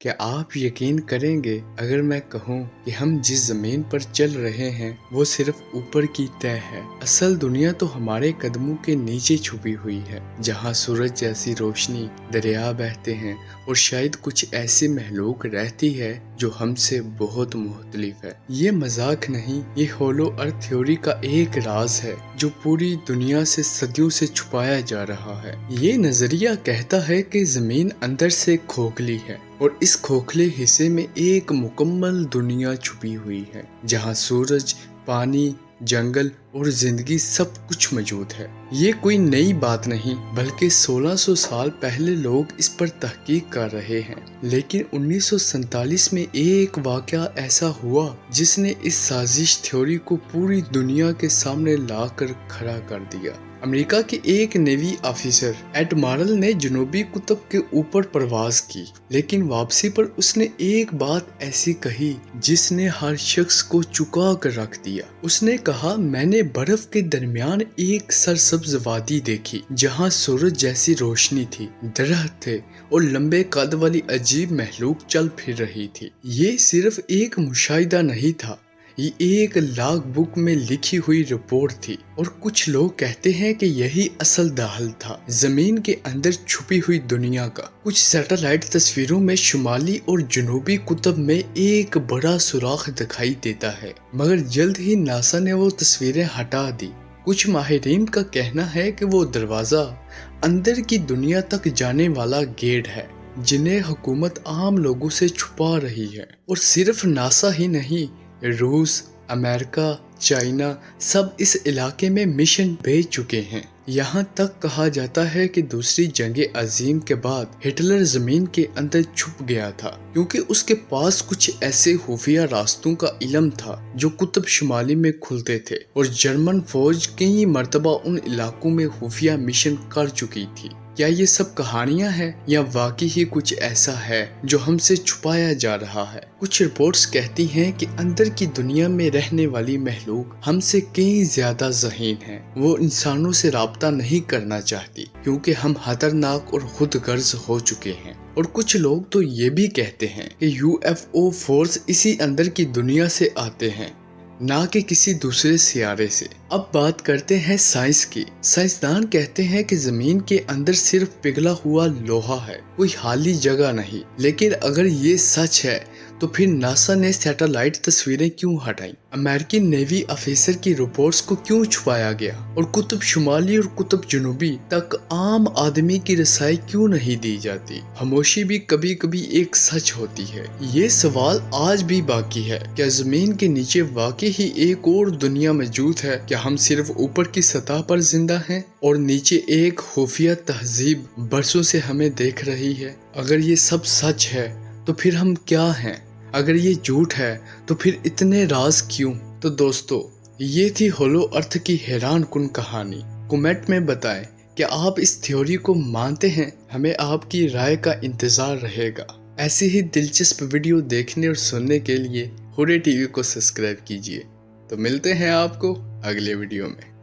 क्या आप यकीन करेंगे अगर मैं कहूँ कि हम जिस ज़मीन पर चल रहे हैं वो सिर्फ ऊपर की तह है। असल दुनिया तो हमारे कदमों के नीचे छुपी हुई है, जहाँ सूरज जैसी रोशनी, दरिया बहते हैं और शायद कुछ ऐसी महलूक रहती है जो हमसे बहुत मुख्तलिफ है। ये मजाक नहीं, ये होलो अर्थ थ्योरी का एक राज है जो पूरी दुनिया से सदियों से छुपाया जा रहा है। ये नजरिया कहता है कि ज़मीन अंदर से खोखली है और इस खोखले हिस्से में एक मुकम्मल दुनिया छुपी हुई है, जहाँ सूरज, पानी, जंगल और जिंदगी सब कुछ मौजूद है। ये कोई नई बात नहीं, बल्कि 1600 साल पहले लोग इस पर तहकीक कर रहे हैं। लेकिन 1947 में एक वाकया ऐसा हुआ जिसने इस साजिश थ्योरी को पूरी दुनिया के सामने लाकर खड़ा कर दिया। अमेरिका के एक नेवी ऑफिसर एडमिरल ने जनूबी कुतुब के ऊपर परवाज की, लेकिन वापसी पर उसने एक बात ऐसी कही जिसने हर शख्स को चुका कर रख दिया। उसने कहा, मैंने बर्फ के दरमियान एक सरसब्ज वादी देखी जहाँ सूरज जैसी रोशनी थी, दरख्त थे और लंबे कद वाली अजीब महलूक चल फिर रही थी। ये सिर्फ एक मुशाहिदा नहीं था, ये एक लॉग बुक में लिखी हुई रिपोर्ट थी। और कुछ लोग कहते हैं कि यही असल दाहल था, जमीन के अंदर छुपी हुई दुनिया का। कुछ सैटेलाइट तस्वीरों में शुमाली और जनूबी कुतुब में एक बड़ा सुराख दिखाई देता है, मगर जल्द ही नासा ने वो तस्वीरें हटा दी। कुछ माहिरीन का कहना है कि वो दरवाजा अंदर की दुनिया तक जाने वाला गेट है, जिन्हें हुकूमत आम लोगों से छुपा रही है। और सिर्फ नासा ही नहीं, रूस, अमेरिका, चाइना सब इस इलाके में मिशन भेज चुके हैं। यहाँ तक कहा जाता है कि दूसरी जंग अजीम के बाद हिटलर जमीन के अंदर छुप गया था, क्योंकि उसके पास कुछ ऐसे खुफिया रास्तों का इल्म था जो कुतुब शुमाली में खुलते थे, और जर्मन फौज कई मर्तबा उन इलाकों में खुफिया मिशन कर चुकी थी। क्या ये सब कहानियां हैं या वाकई ही कुछ ऐसा है जो हमसे छुपाया जा रहा है? कुछ रिपोर्ट्स कहती हैं कि अंदर की दुनिया में रहने वाली महलूक हमसे कई ज्यादा ज़हीन है। वो इंसानों से राब्ता नहीं करना चाहती क्योंकि हम खतरनाक और खुदगर्ज हो चुके हैं। और कुछ लोग तो ये भी कहते हैं कि UFO फोर्स इसी अंदर की दुनिया से आते हैं, ना कि किसी दूसरे सियारे से। अब बात करते हैं साइंस की। साइंसदान कहते हैं कि जमीन के अंदर सिर्फ पिघला हुआ लोहा है, कोई खाली जगह नहीं। लेकिन अगर ये सच है तो फिर नासा ने सैटेलाइट तस्वीरें क्यों हटाई? अमेरिकी नेवी ऑफिसर की रिपोर्ट्स को क्यों छुपाया गया? और कुतुब शुमाली और कुतुब जनूबी तक आम आदमी की रसाई क्यों नहीं दी जाती? खामोशी भी कभी कभी एक सच होती है। ये सवाल आज भी बाकी है। क्या जमीन के नीचे वाकई ही एक और दुनिया मौजूद है? क्या हम सिर्फ ऊपर की सतह पर जिंदा हैं और नीचे एक खुफिया तहजीब बरसों से हमें देख रही है? अगर ये सब सच है तो फिर हम क्या हैं? अगर ये झूठ है तो फिर इतने राज क्यों? तो दोस्तों, ये थी होलो अर्थ की हैरान कुन कहानी। कमेंट में बताएं कि आप इस थ्योरी को मानते हैं। हमें आपकी राय का इंतजार रहेगा। ऐसी ही दिलचस्प वीडियो देखने और सुनने के लिए हुर्रे टीवी को सब्सक्राइब कीजिए। तो मिलते हैं आपको अगले वीडियो में।